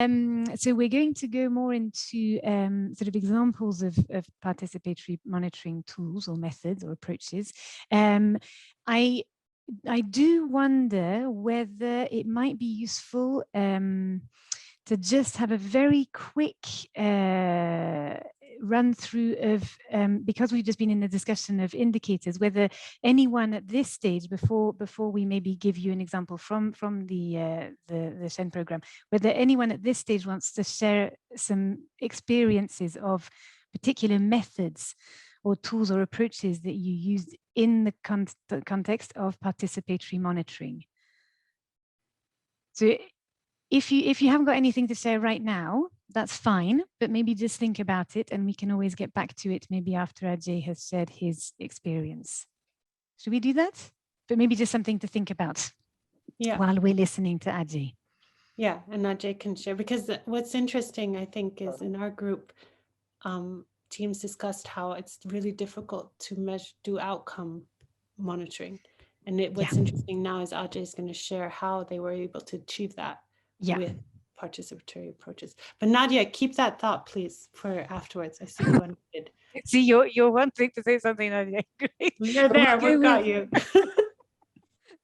So we're going to go more into sort of examples of participatory monitoring tools or methods or approaches. I do wonder whether it might be useful to just have a very quick run through of, because we've just been in the discussion of indicators, whether anyone at this stage, before we maybe give you an example from the Shen program, whether anyone at this stage wants to share some experiences of particular methods or tools or approaches that you used in the context of participatory monitoring. So if you haven't got anything to say right now, that's fine, but maybe just think about it and we can always get back to it maybe after Ajay has shared his experience. Should we do that? But maybe just something to think about while we're listening to Ajay. Yeah, and Ajay can share, because what's interesting, I think, is in our group, teams discussed how it's really difficult to do outcome monitoring. And what's interesting now is Ajay is going to share how they were able to achieve that with participatory approaches. But Nadia, keep that thought, please, for afterwards. I see you unmuted. See, you're wanting to say something, Nadia. Great. You're there. We've got you.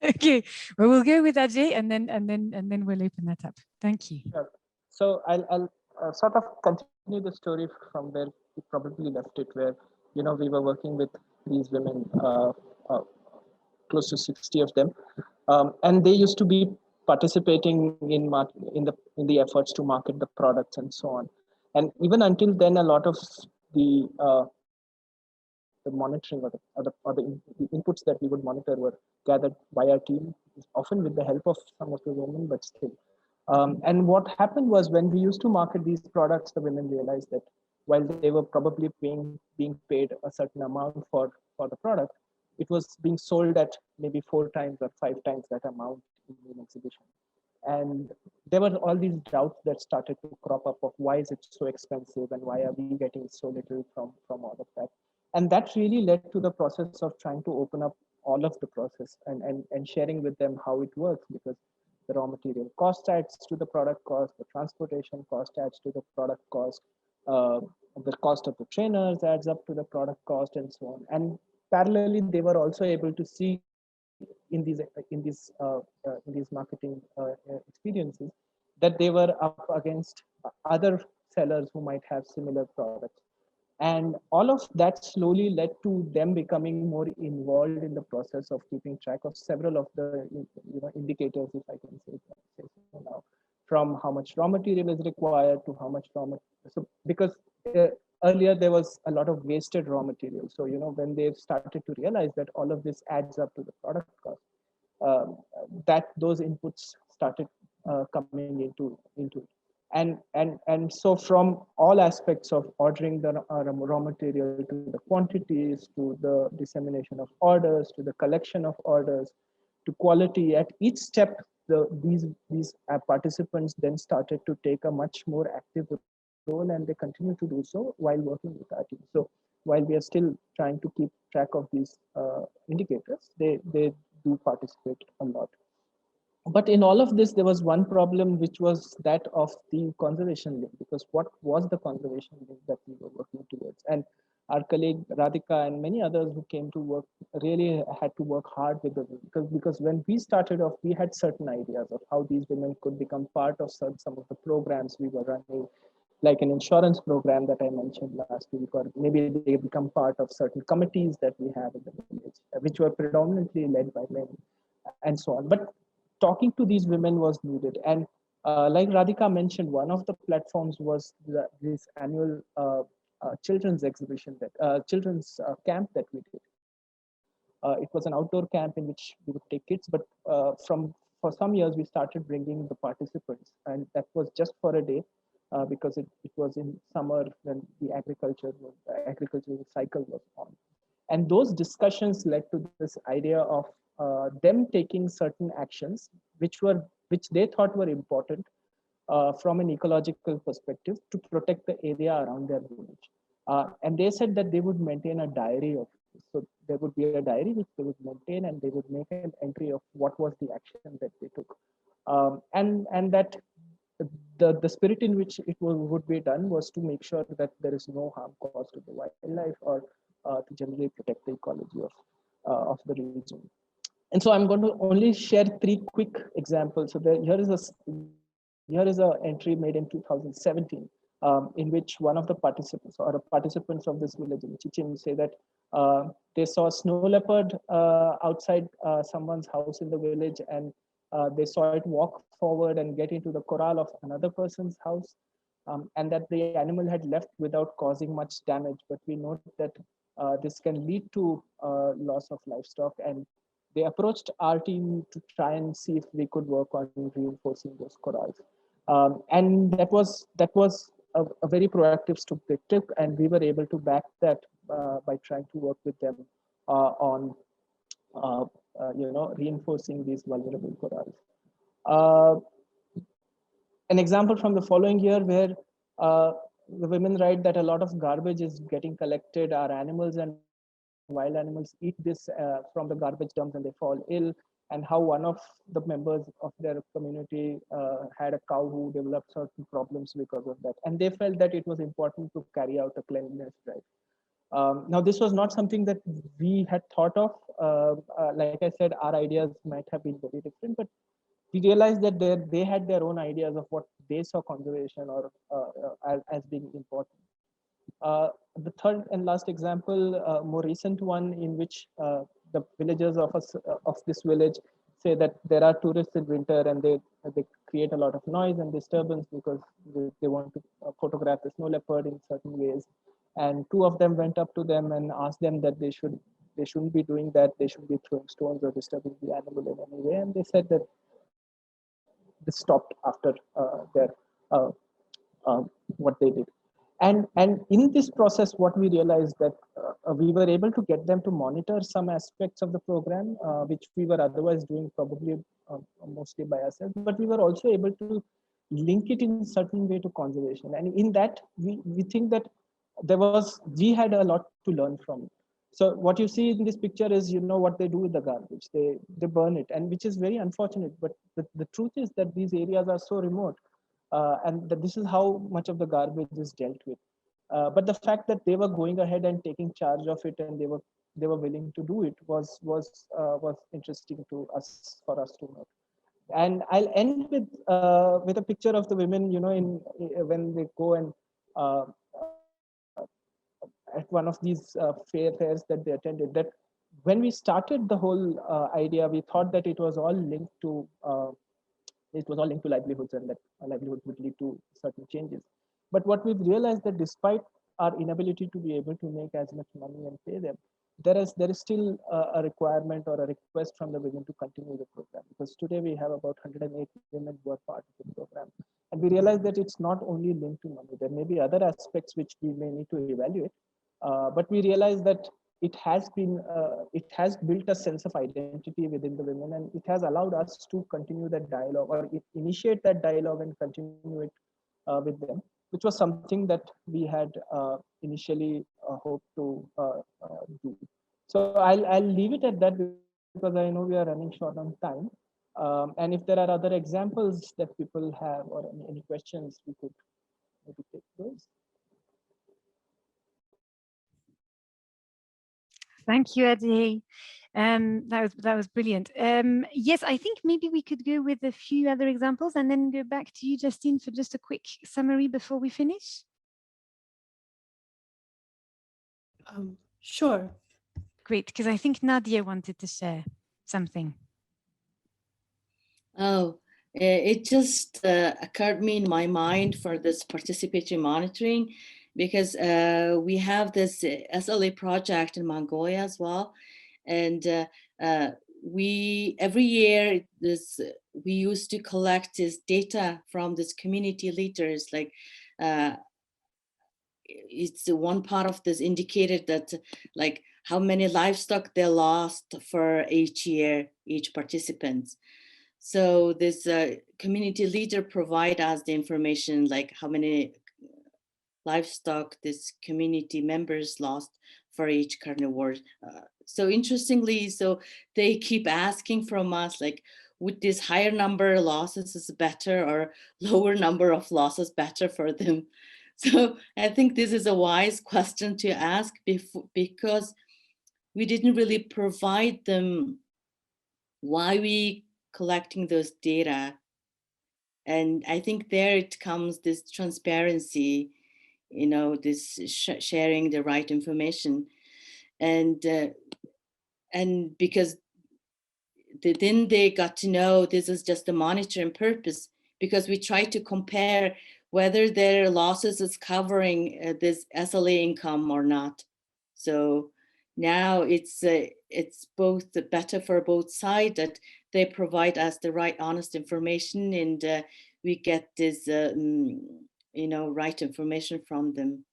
Okay, well, we'll go with Ajay and then we'll open that up. Thank you. Sure. So I'll sort of continue the story from where we probably left it, where we were working with these women, close to 60 of them, and they used to be participating in the efforts to market the products and so on. And even until then, a lot of the monitoring or the inputs that we would monitor were gathered by our team, often with the help of some of the women, but still. And what happened was, when we used to market these products, the women realized that while they were probably being paid a certain amount for the product, it was being sold at maybe 4 times or 5 times that amount in an exhibition. And there were all these doubts that started to crop up of why is it so expensive and why are we getting so little from all of that. And that really led to the process of trying to open up all of the process and sharing with them how it works, because the raw material cost adds to the product cost, the transportation cost adds to the product cost, uh, the cost of the trainers adds up to the product cost, and so on. And parallelly, they were also able to see in these marketing experiences that they were up against other sellers who might have similar products. And all of that slowly led to them becoming more involved in the process of keeping track of several of the indicators, if I can say so now, from how much raw material is required to how much raw material. So because earlier there was a lot of wasted raw material, so when they started to realize that all of this adds up to the product cost, that those inputs started coming into it. And so from all aspects of ordering the raw material, to the quantities, to the dissemination of orders, to the collection of orders, to quality, at each step these participants then started to take a much more active role, and they continue to do so while working with our team. So while we are still trying to keep track of these indicators, they do participate a lot. But in all of this, there was one problem, which was that of the conservation link, because what was the conservation link that we were working towards? And our colleague Radhika and many others who came to work really had to work hard with the, because when we started off, we had certain ideas of how these women could become part of some of the programs we were running, like an insurance program that I mentioned last week, or maybe they become part of certain committees that we have in the village, which were predominantly led by men, and so on. But talking to these women was needed. And like Radhika mentioned, one of the platforms was this annual children's exhibition, that children's camp that we did. It was an outdoor camp in which we would take kids, but for some years we started bringing the participants, and that was just for a day, because it was in summer when the agricultural cycle was on. And those discussions led to this idea of them taking certain actions which they thought were important from an ecological perspective, to protect the area around their village. And they said that they would maintain a diary of this. So there would be a diary which they would maintain, and they would make an entry of what was the action that they took. And that the spirit in which it would be done was to make sure that there is no harm caused to the wildlife, or to generally protect the ecology of the region. And so I'm going to only share 3 quick examples. So here is a entry made in 2017, in which one of the participants, or the participants of this village in Chichin, say that they saw a snow leopard outside someone's house in the village, and they saw it walk forward and get into the corral of another person's house, and that the animal had left without causing much damage. But we note that this can lead to loss of livestock, and they approached our team to try and see if we could work on reinforcing those corrals. And that was a very proactive step they took, and we were able to back that by trying to work with them on reinforcing these vulnerable corrals. Uh, an example from the following year, where the women write that a lot of garbage is getting collected. Our animals and wild animals eat this from the garbage dumps and they fall ill, and how one of the members of their community had a cow who developed certain problems because of that. And they felt that it was important to carry out a cleanliness drive. Now, this was not something that we had thought of. Like I said, our ideas might have been very different, but we realized that they had their own ideas of what they saw conservation or as being important. The third and last example, more recent one, in which the villagers of this village say that there are tourists in winter, and they create a lot of noise and disturbance because they want to photograph the snow leopard in certain ways. And 2 of them went up to them and asked them that they shouldn't be doing that. They shouldn't be throwing stones or disturbing the animal in any way. And they said that this stopped after their uh, what they did. And in this process, what we realized that we were able to get them to monitor some aspects of the program, which we were otherwise doing probably mostly by ourselves, but we were also able to link it in certain way to conservation. And in that, we think that we had a lot to learn from it. So what you see in this picture is, what they do with the garbage. They burn it, and which is very unfortunate. But the truth is that these areas are so remote, and that this is how much of the garbage is dealt with. But the fact that they were going ahead and taking charge of it, and they were willing to do it was interesting to us, for us to know. And I'll end with a picture of the women, when they go and uh, at one of these fairs that they attended. That when we started the whole idea, we thought that it was all linked to livelihoods, and that livelihood would lead to certain changes. But what we've realized, that despite our inability to be able to make as much money and pay them, there is still a requirement or a request from the women to continue the program, because today we have about 108 women who are part of the program. And we realize that it's not only linked to money. There may be other aspects which we may need to evaluate, but we realize that it has built a sense of identity within the women, and it has allowed us to continue that dialogue, or initiate that dialogue and continue it with them, which was something that we had initially hoped to do. So I'll leave it at that, because I know we are running short on time. And if there are other examples that people have, or any questions, we could maybe take those. Thank you, Eddie. That was brilliant. Yes, I think maybe we could go with a few other examples and then go back to you, Justine, for just a quick summary before we finish. Sure. Great, because I think Nadia wanted to share something. Oh, it just occurred me in my mind for this participatory monitoring, because we have this SLA project in Mongolia as well. And we every year we used to collect this data from this community leaders, like it's one part of this indicated that like how many livestock they lost for each year, each participant. So this community leader provide us the information, like how many livestock this community members lost for each carnivore. So interestingly, so they keep asking from us, like, would this higher number of losses is better or lower number of losses better for them? So I think this is a wise question to ask because we didn't really provide them why we collecting those data. And I think there it comes this transparency, you know, this sharing the right information. And because then they got to know this is just a monitoring purpose, because we try to compare whether their losses is covering this SLA income or not. So now it's both better for both sides that they provide us the right honest information, and we get this you know, right information from them.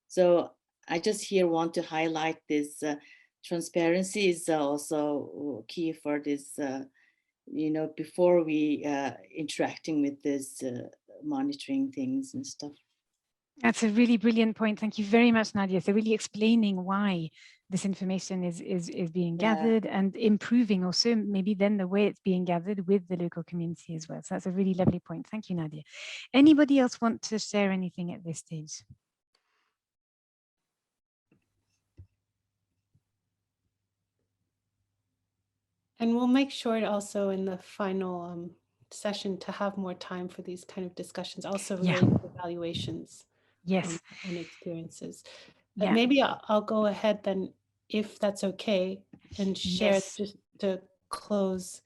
So I just here want to highlight this transparency is also key for this, you know, before we interacting with this monitoring things and stuff. That's a really brilliant point. Thank you very much, Nadia. So really explaining why this information is being gathered and improving also maybe then the way it's being gathered with the local community as well. So that's a really lovely point. Thank you, Nadia. Anybody else want to share anything at this stage? And we'll make sure also in the final session to have more time for these kind of discussions, also related to evaluations. Yes. And experiences. Yeah. Maybe I'll go ahead then, if that's okay, and share just to close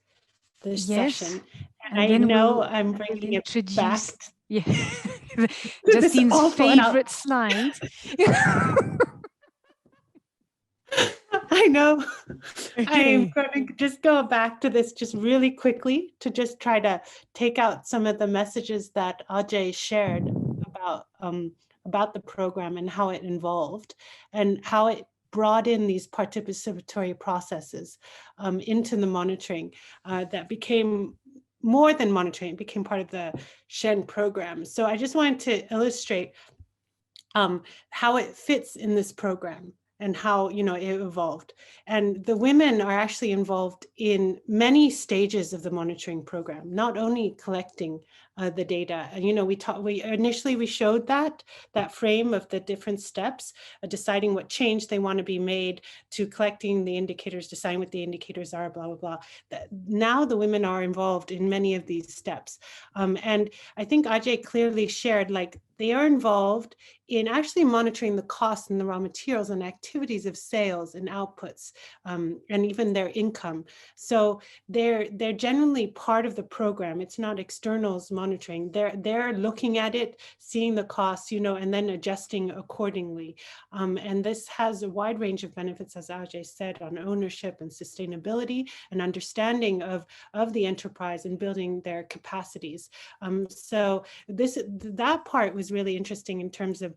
this session. And I know I'm bringing it back. Yeah. Justine's favorite slide. I know. Okay. I'm going to just go back to this just really quickly to just try to take out some of the messages that Ajay shared about the program and how it involved and how it brought in these participatory processes into the monitoring that became more than monitoring, it became part of the Shen program. So I just wanted to illustrate how it fits in this program and how, you know, it evolved. And the women are actually involved in many stages of the monitoring program, not only collecting the data. And, you know, we initially showed that frame of the different steps, deciding what change they want to be made, to collecting the indicators, deciding what the indicators are, blah, blah, blah. Now the women are involved in many of these steps. And I think Ajay clearly shared, like, they are involved in actually monitoring the costs and the raw materials and activities of sales and outputs, and even their income. So they're generally part of the program. It's not externals monitoring. They're looking at it, seeing the costs, you know, and then adjusting accordingly. And this has a wide range of benefits, as Ajay said, on ownership and sustainability and understanding of the enterprise and building their capacities. So that part was really interesting in terms of,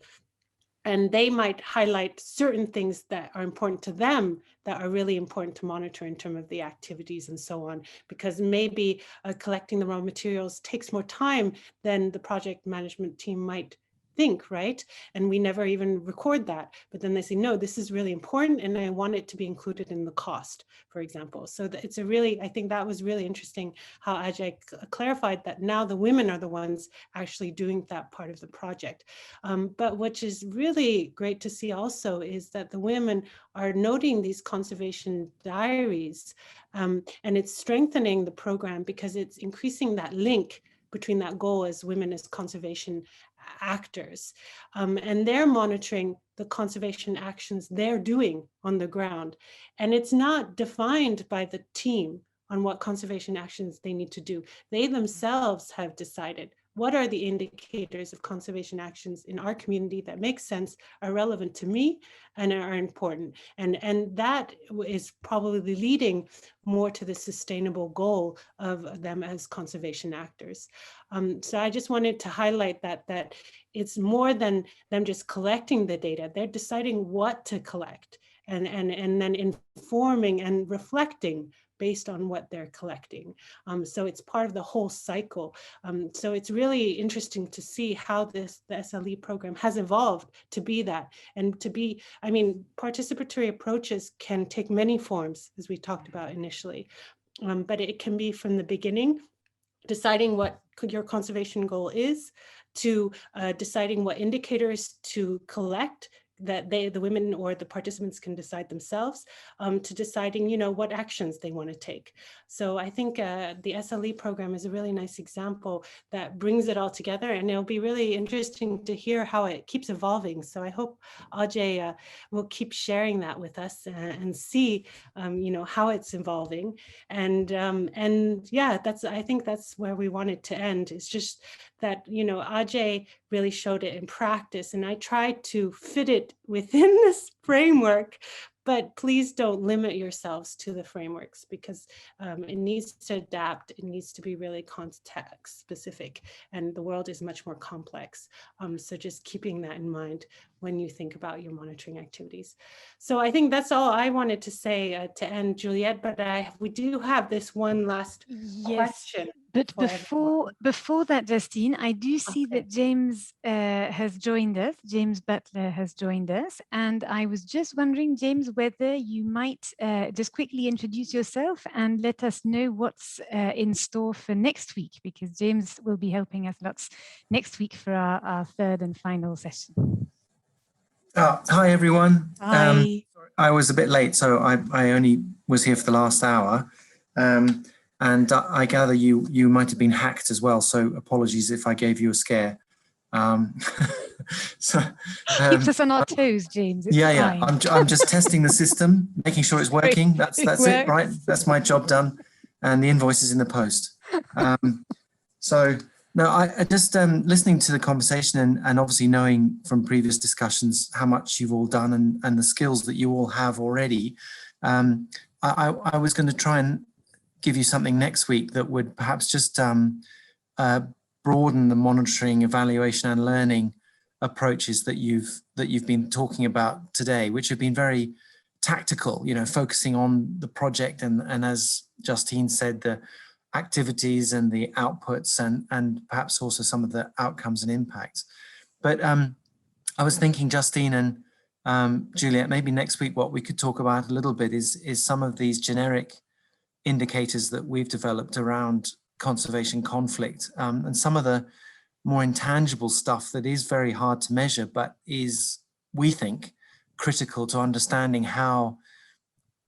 and they might highlight certain things that are important to them that are really important to monitor in terms of the activities and so on, because maybe collecting the raw materials takes more time than the project management team might think, right? And we never even record that. But then they say, no, this is really important and I want it to be included in the cost, for example. So it's a really, I think that was really interesting how Ajay clarified that now the women are the ones actually doing that part of the project. But which is really great to see also is that the women are noting these conservation diaries, and it's strengthening the program because it's increasing that link between that goal as women as conservation actors. And they're monitoring the conservation actions they're doing on the ground. And it's not defined by the team on what conservation actions they need to do. They themselves have decided what are the indicators of conservation actions in our community that make sense, are relevant to me, and are important. And that is probably leading more to the sustainable goal of them as conservation actors. So I just wanted to highlight that it's more than them just collecting the data. They're deciding what to collect and then informing and reflecting based on what they're collecting. So it's part of the whole cycle. So it's really interesting to see how the SLE program has evolved to be that, and to be, I mean, participatory approaches can take many forms, as we talked about initially. but it can be from the beginning, deciding what your conservation goal is, to deciding what indicators to collect that the women or the participants can decide themselves, to deciding, what actions they want to take. So I think the SLE program is a really nice example that brings it all together, and it'll be really interesting to hear how it keeps evolving. So I hope Ajay will keep sharing that with us and see, how it's evolving. And yeah, I think that's where we want it to end. It's just that, Ajay really showed it in practice, and I tried to fit it within this framework, but please don't limit yourselves to the frameworks, because it needs to adapt. It needs to be really context specific, and the world is much more complex. So just keeping that in mind when you think about your monitoring activities. So I think that's all I wanted to say to end, Juliette, but we do have this one last question. But before that, Justine, I do see that James has joined us. James Butler has joined us. And I was just wondering, James, whether you might just quickly introduce yourself and let us know what's in store for next week, because James will be helping us lots next week for our third and final session. Hi, everyone. Hi. I was a bit late, so I only was here for the last hour. And I gather you might have been hacked as well, so apologies if I gave you a scare. Keeps us on our toes, James. It's yeah. fine. I'm just testing the system, making sure it's working. That's it, right? That's my job done, and the invoice is in the post. So no, I just listening to the conversation and obviously knowing from previous discussions how much you've all done and the skills that you all have already. I was going to try and give you something next week that would perhaps just broaden the monitoring, evaluation and learning approaches that you've been talking about today, which have been very tactical, focusing on the project and as Justine said, the activities and the outputs and perhaps also some of the outcomes and impacts. But I was thinking, Justine and Juliette, maybe next week what we could talk about a little bit is some of these generic indicators that we've developed around conservation conflict and some of the more intangible stuff that is very hard to measure, but is, we think, critical to understanding how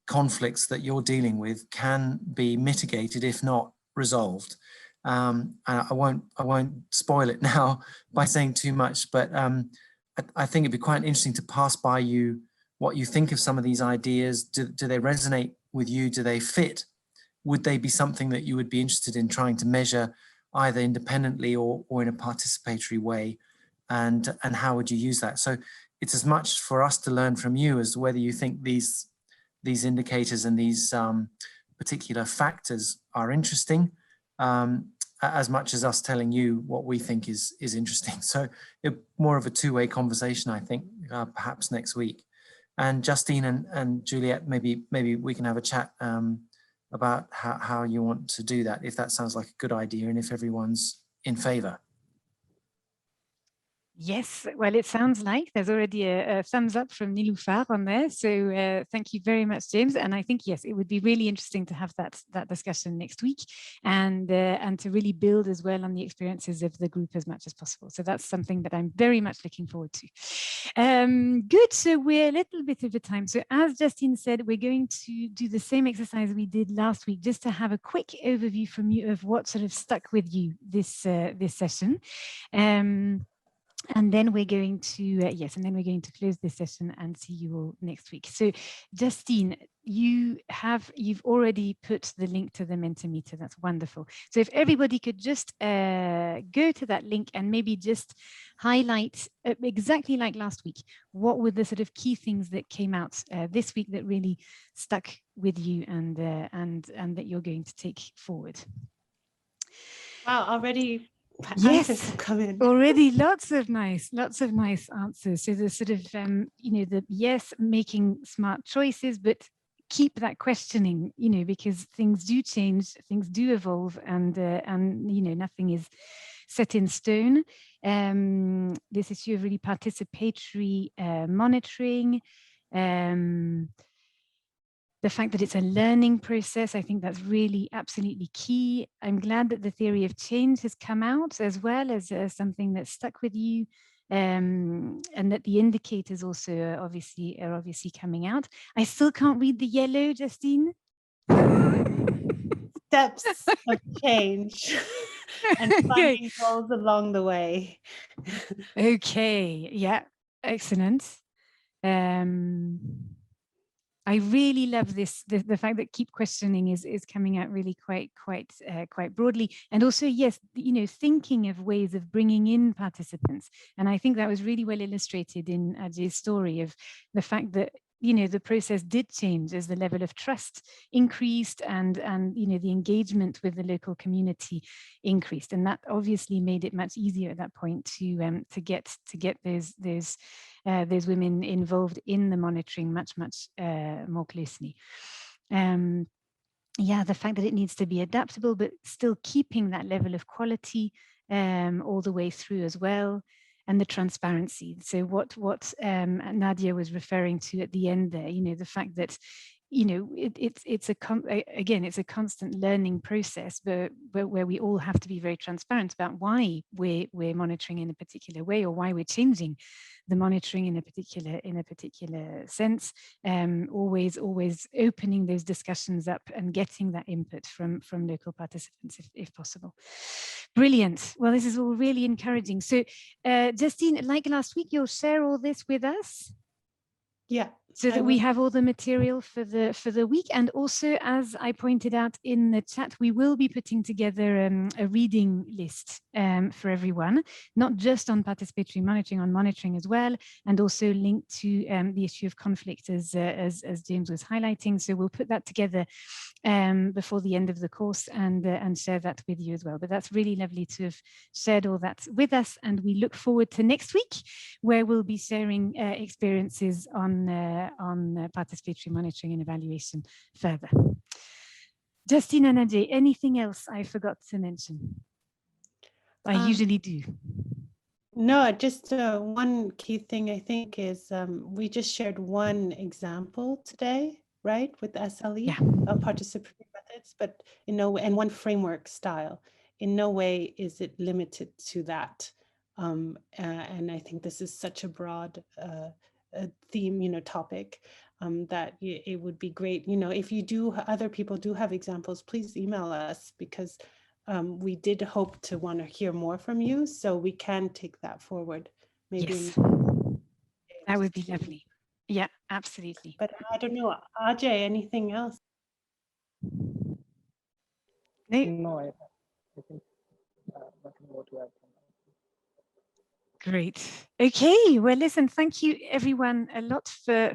conflicts that you're dealing with can be mitigated, if not resolved. I won't spoil it now by saying too much, but I think it'd be quite interesting to pass by you what you think of some of these ideas. Do they resonate with you? Do they fit? Would they be something that you would be interested in trying to measure either independently or in a participatory way? And how would you use that? So it's as much for us to learn from you as to whether you think these indicators and these particular factors are interesting, as much as us telling you what we think is interesting. So more of a two-way conversation, I think, perhaps next week. And Justine and Juliette, maybe we can have a chat about how you want to do that, if that sounds like a good idea and if everyone's in favor. Yes, well, it sounds like there's already a thumbs up from Niloufar on there. So thank you very much, James. And I think, yes, it would be really interesting to have that discussion next week and to really build as well on the experiences of the group as much as possible. So that's something that I'm very much looking forward to. Good, so we're a little bit over time. So as Justine said, we're going to do the same exercise we did last week, just to have a quick overview from you of what sort of stuck with you this session. And then we're going to close this session and see you all next week. So Justine, you've already put the link to the Mentimeter. That's wonderful. So if everybody could just go to that link and maybe just highlight exactly like last week, what were the sort of key things that came out this week that really stuck with you and that you're going to take forward? Wow, already. Yes, already lots of nice answers. So the sort of, the yes, making smart choices, but keep that questioning, because things do change, things do evolve, and nothing is set in stone. This issue of really participatory monitoring. The fact that it's a learning process, I think that's really absolutely key. I'm glad that the theory of change has come out as well as something that stuck with you, and that the indicators also are obviously coming out. I still can't read the yellow, Justine. Steps of change and finding goals along the way. Okay, yeah, excellent. I really love this, the fact that keep questioning is coming out really quite broadly. And also, yes, you know, thinking of ways of bringing in participants. And I think that was really well illustrated in Ajay's story of the fact that, you know, the process did change as the level of trust increased and you know, the engagement with the local community increased. And that obviously made it much easier at that point to get those women involved in the monitoring much more closely. Yeah, the fact that it needs to be adaptable, but still keeping that level of quality all the way through as well, and the transparency. So what Nadia was referring to at the end there, you know, the fact that, you know, it's a constant learning process, but where we all have to be very transparent about why we're monitoring in a particular way, or why we're changing the monitoring in a particular sense. Always opening those discussions up and getting that input from local participants if possible. Brilliant. Well, this is all really encouraging. So Justine, like last week, you'll share all this with us? Yeah. So that we have all the material for the week. And also, as I pointed out in the chat, we will be putting together a reading list for everyone, not just on participatory monitoring, on monitoring as well, and also linked to the issue of conflict as James was highlighting. So we'll put that together before the end of the course and share that with you as well. But that's really lovely to have shared all that with us, and we look forward to next week, where we'll be sharing experiences on participatory monitoring and evaluation further. Justine and Ajay, anything else I forgot to mention? I usually do. No, just one key thing I think is we just shared one example today, right, with SLE of participatory methods, but in no way, and one framework style. In no way is it limited to that. And I think this is such a broad theme, you know, topic, that it would be great, you know, if you do, other people do have examples, please email us, because we did hope to want to hear more from you, so we can take that forward. Maybe yes, that would be lovely. Yeah, absolutely. But I don't know, Ajay, anything else? No, I think nothing more to add. Great. Okay. Well, listen, thank you everyone a lot for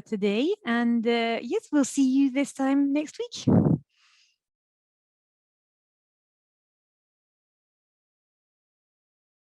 today. And yes, we'll see you this time next week.